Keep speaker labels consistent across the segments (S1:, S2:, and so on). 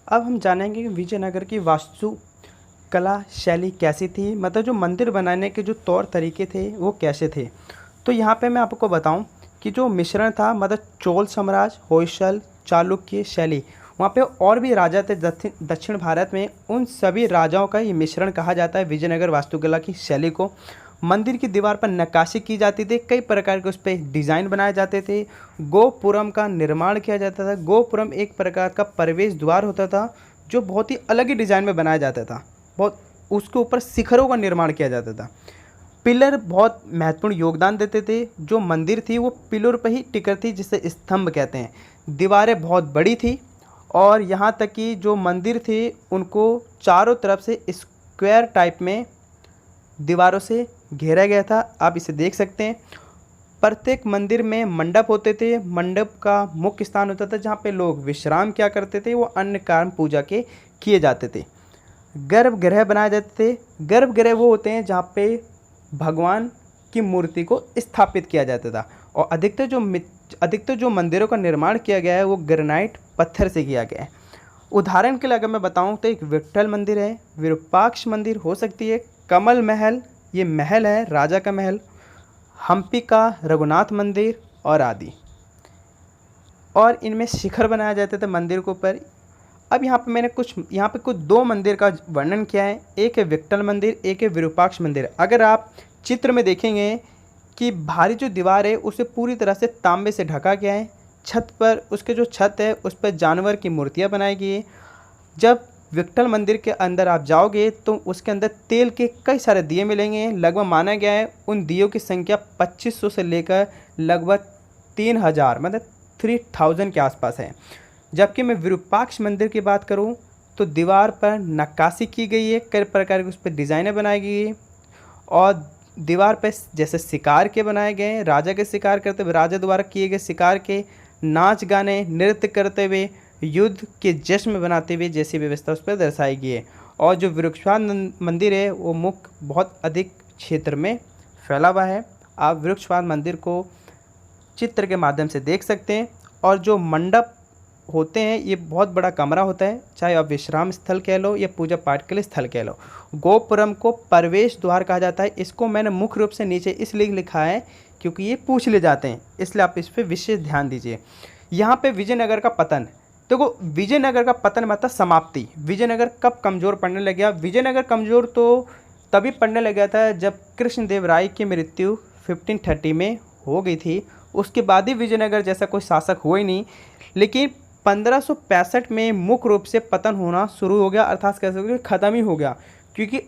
S1: अब हम जानेंगे कि विजयनगर की वास्तु कला शैली कैसी थी, मतलब जो मंदिर बनाने के जो तौर तरीके थे वो कैसे थे। तो यहाँ पे मैं आपको बताऊँ कि जो मिश्रण था, मतलब चोल साम्राज्य, होयसल, चालुक्य शैली, वहाँ पे और भी राजा थे दक्षिण दक्षिण भारत में, उन सभी राजाओं का ये मिश्रण कहा जाता है विजयनगर वास्तुकला की शैली को। मंदिर की दीवार पर नक्काशी की जाती थी, कई प्रकार के उस पर डिज़ाइन बनाए जाते थे। गोपुरम का निर्माण किया जाता था। गोपुरम एक प्रकार का प्रवेश द्वार होता था जो बहुत ही अलग ही डिज़ाइन में बनाया जाता था। बहुत उसके ऊपर शिखरों का निर्माण किया जाता था। पिलर बहुत महत्वपूर्ण योगदान देते थे। जो मंदिर थी वो पिलर पर ही टिकर थी, जिसे स्तंभ कहते हैं। दीवारें बहुत बड़ी थी और यहाँ तक कि जो मंदिर थे उनको चारों तरफ से स्क्वायर टाइप में दीवारों से घेरा गया था। आप इसे देख सकते हैं। प्रत्येक मंदिर में मंडप होते थे। मंडप का मुख्य स्थान होता था जहाँ पे लोग विश्राम किया करते थे, वो अन्य कर्म पूजा के किए जाते थे। गर्भगृह बनाए जाते थे। गर्भगृह वो होते हैं जहाँ पे भगवान की मूर्ति को स्थापित किया जाता था। और अधिकतर जो मंदिरों का निर्माण किया गया है वो ग्रेनाइट पत्थर से किया गया है। उदाहरण के लिए अगर मैं बताऊं तो एक विट्ठल मंदिर है, विरूपाक्ष मंदिर हो सकती है, कमल महल, ये महल है राजा का महल, हम्पी का रघुनाथ मंदिर और आदि। और इनमें शिखर बनाया जाते थे मंदिर के ऊपर। अब यहाँ पे कुछ दो मंदिर का वर्णन किया है। एक है विट्ठल मंदिर, एक है विरूपाक्ष मंदिर। अगर आप चित्र में देखेंगे कि बाहरी जो दीवार है उसे पूरी तरह से तांबे से ढका गया है। छत पर उसके जो छत है उस पर जानवर की मूर्तियाँ बनाई गई है। जब विट्ठल मंदिर के अंदर आप जाओगे तो उसके अंदर तेल के कई सारे दिए मिलेंगे। लगभग माना गया है उन दियों की संख्या 2500 से लेकर लगभग 3000, मतलब 3000 के आसपास है। जबकि मैं विरूपाक्ष मंदिर की बात करूं तो दीवार पर नक्काशी की गई है, कई प्रकार की उस पर डिज़ाइनें बनाई गई है। और दीवार पर जैसे शिकार के बनाए गए हैं, राजा के शिकार करते हुए, राजा द्वारा किए गए शिकार के नाच गाने नृत्य करते हुए, युद्ध के जश्न बनाते हुए जैसी व्यवस्था उस पर दर्शाई गई है। और जो वृक्षवाद मंदिर है वो मुख्य बहुत अधिक क्षेत्र में फैला हुआ है। आप वृक्षवाद मंदिर को चित्र के माध्यम से देख सकते हैं। और जो मंडप होते हैं ये बहुत बड़ा कमरा होता है, चाहे आप विश्राम स्थल कह लो या पूजा पाठ के लिए स्थल कह लो। गोपुरम को प्रवेश द्वार कहा जाता है। इसको मैंने मुख्य रूप से नीचे इसलिए लिखा है क्योंकि ये पूछ ले जाते हैं, इसलिए आप इस पर विशेष ध्यान दीजिए। यहाँ पे विजयनगर का पतन, देखो विजयनगर का पतन मतलब समाप्ति। विजयनगर कब कमज़ोर पड़ने लग गया? विजयनगर कमज़ोर तो तभी पड़ने लग गया था जब कृष्णदेव राय की मृत्यु 1530 में हो गई थी। उसके बाद ही विजयनगर जैसा कोई शासक हुआ ही नहीं। लेकिन 1565 में मुख्य रूप से पतन होना शुरू हो गया, अर्थात कह सकते ख़त्म ही हो गया। क्योंकि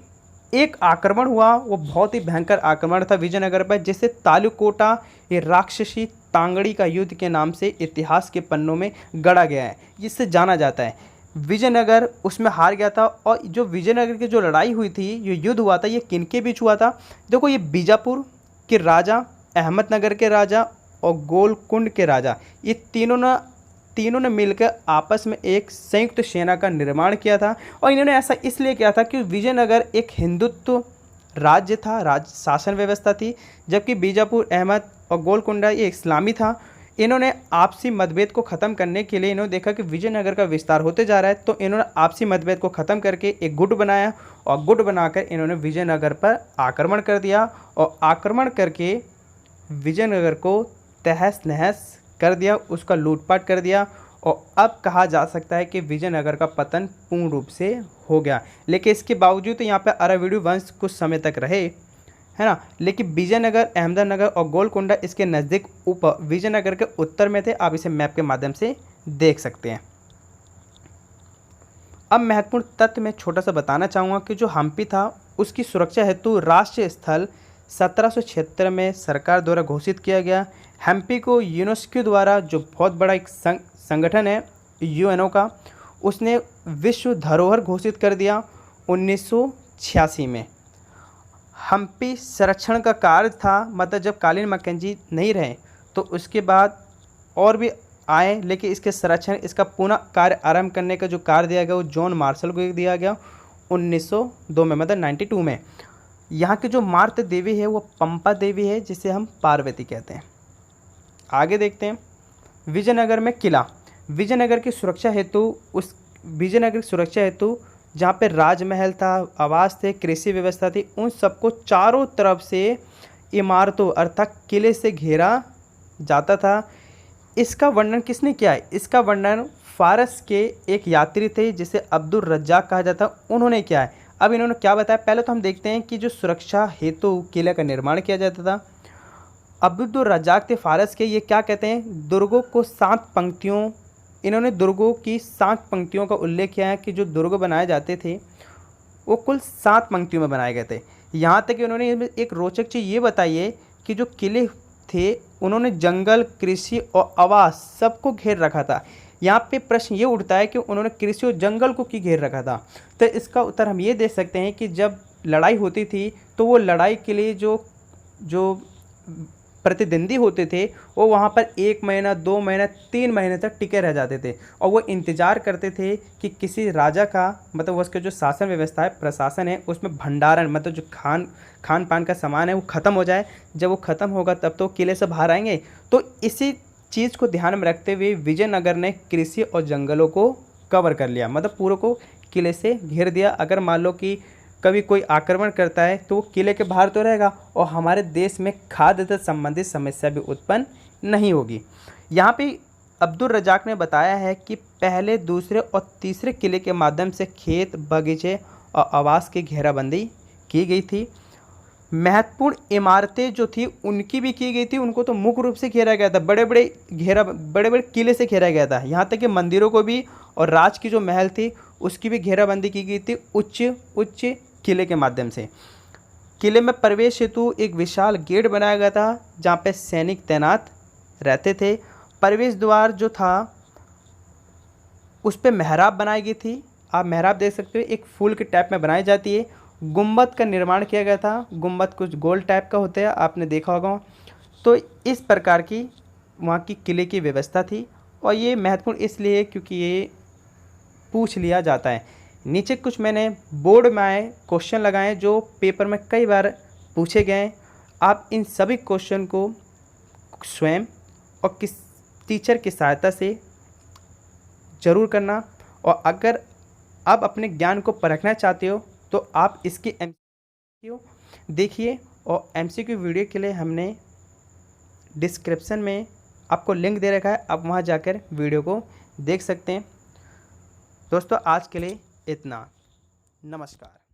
S1: एक आक्रमण हुआ, वो बहुत ही भयंकर आक्रमण था विजयनगर पर, जिसे तालुकोटा ये राक्षसी तांगड़ी का युद्ध के नाम से इतिहास के पन्नों में गढ़ा गया है, जिससे जाना जाता है। विजयनगर उसमें हार गया था। और जो विजयनगर की जो लड़ाई हुई थी, ये युद्ध हुआ था, ये किनके बीच हुआ था? देखो ये बीजापुर के राजा, अहमदनगर के राजा और गोलकुंड के राजा, ये तीनों ने मिलकर आपस में एक संयुक्त सेना का निर्माण किया था। और इन्होंने ऐसा इसलिए किया था कि विजयनगर एक हिंदुत्व राज्य था, राज्य शासन व्यवस्था थी, जबकि बीजापुर, अहमद और गोलकुंडा ये इस्लामी था। इन्होंने आपसी मतभेद को ख़त्म करने के लिए इन्होंने देखा कि विजयनगर का विस्तार होते जा रहा है, तो इन्होंने आपसी मतभेद को ख़त्म करके एक गुट बनाया। और गुट बनाकर इन्होंने विजयनगर पर आक्रमण कर दिया और आक्रमण करके विजयनगर को तहस नहस कर दिया, उसका लूटपाट कर दिया। और अब कहा जा सकता है कि विजयनगर का पतन पूर्ण रूप से हो गया। लेकिन इसके बावजूद यहाँ पे अरावली वंश कुछ समय तक रहे, है ना। लेकिन विजयनगर, अहमदनगर और गोलकुंडा इसके नज़दीक विजयनगर के उत्तर में थे। आप इसे मैप के माध्यम से देख सकते हैं। अब महत्वपूर्ण तथ्य मैं छोटा सा बताना चाहूँगा कि जो हम्पी था उसकी सुरक्षा हेतु राष्ट्रीय स्थल 1776 में सरकार द्वारा घोषित किया गया। हम्पी को यूनेस्को द्वारा, जो बहुत बड़ा एक संगठन है यूएनओ का, उसने विश्व धरोहर घोषित कर दिया 1986 में। हम्पी संरक्षण का कार्य था, मतलब जब कालीन मैकेंजी नहीं रहे तो उसके बाद और भी आए, लेकिन इसके संरक्षण, इसका पुनः कार्य आरंभ करने का जो कार्य दिया गया वो जॉन मार्शल को दिया गया 1902 में, मतलब 92 में। यहाँ की जो मातृ देवी है वो पंपा देवी है, जिसे हम पार्वती कहते हैं। आगे देखते हैं। विजयनगर में किला, विजयनगर की सुरक्षा हेतु उस विजयनगर की सुरक्षा हेतु जहाँ पे राजमहल था, आवास थे, कृषि व्यवस्था थी, उन सबको चारों तरफ से इमारतों अर्थात किले से घेरा जाता था। इसका वर्णन किसने किया है? इसका वर्णन फारस के एक यात्री थे जिसे अब्दुल रज्जाक कहा जाता, उन्होंने किया है। अब इन्होंने क्या बताया, पहले तो हम देखते हैं कि जो सुरक्षा हेतु किले का निर्माण किया जाता था। अब्दुल रज्जाक थे फारस के, ये क्या कहते हैं, दुर्गों को 7 पंक्तियों, इन्होंने दुर्गों की 7 पंक्तियों का उल्लेख किया है कि जो दुर्ग बनाए जाते थे वो कुल 7 पंक्तियों में बनाए गए थे। यहाँ तक कि उन्होंने एक रोचक चीज़ ये बताई है कि जो किले थे उन्होंने जंगल, कृषि और आवास सबको घेर रखा था। यहाँ पे प्रश्न ये उठता है कि उन्होंने कृषि और जंगल को क्यों घेर रखा था? तो इसका उत्तर हम ये दे सकते हैं कि जब लड़ाई होती थी तो वो लड़ाई के लिए जो जो प्रतिद्वंदी होते थे वो वहाँ पर 1 महीना, 2 महीना, 3 महीने तक टिके रह जाते थे और वो इंतज़ार करते थे कि किसी राजा का मतलब उसके जो शासन व्यवस्था है, प्रशासन है, उसमें भंडारण मतलब जो खान पान का सामान है वो ख़त्म हो जाए। जब वो ख़त्म होगा तब तो किले से बाहर आएंगे। तो इसी चीज़ को ध्यान में रखते हुए विजयनगर ने कृषि और जंगलों को कवर कर लिया, मतलब पूरे को किले से घेर दिया। अगर मान लो कि कभी कोई आक्रमण करता है तो वो किले के बाहर तो रहेगा और हमारे देश में खाद्य से संबंधित समस्या भी उत्पन्न नहीं होगी। यहाँ पे अब्दुल रज्जाक ने बताया है कि पहले, दूसरे और तीसरे किले के माध्यम से खेत, बगीचे और आवास की घेराबंदी की गई थी। महत्वपूर्ण इमारतें जो थी उनकी भी की गई थी, उनको तो मुख्य रूप से घेरा गया था, बड़े बड़े किले से घेरा गया था। यहाँ तक कि मंदिरों को भी और राज की जो महल थी उसकी भी घेराबंदी की गई थी उच्च किले के माध्यम से। किले में प्रवेश हेतु एक विशाल गेट बनाया गया था जहाँ पे सैनिक तैनात रहते थे। प्रवेश द्वार जो था उस पर मेहराब बनाई गई थी, आप मेहराब देख सकते हो, एक फूल के टाइप में बनाई जाती है। गुंबद का निर्माण किया गया था, गुंबद कुछ गोल टाइप का होता है, आपने देखा होगा। तो इस प्रकार की वहाँ की किले की व्यवस्था थी और ये महत्वपूर्ण इसलिए क्योंकि ये पूछ लिया जाता है। नीचे कुछ मैंने बोर्ड में आए क्वेश्चन लगाए जो पेपर में कई बार पूछे गए। आप इन सभी क्वेश्चन को स्वयं और किस टीचर की सहायता से ज़रूर करना, और अगर आप अपने ज्ञान को परखना चाहते हो तो आप इसकी एमसीक्यू देखिए, और एमसीक्यू वीडियो के लिए हमने डिस्क्रिप्शन में आपको लिंक दे रखा है, आप वहां जाकर वीडियो को देख सकते हैं। दोस्तों आज के लिए इतना, नमस्कार।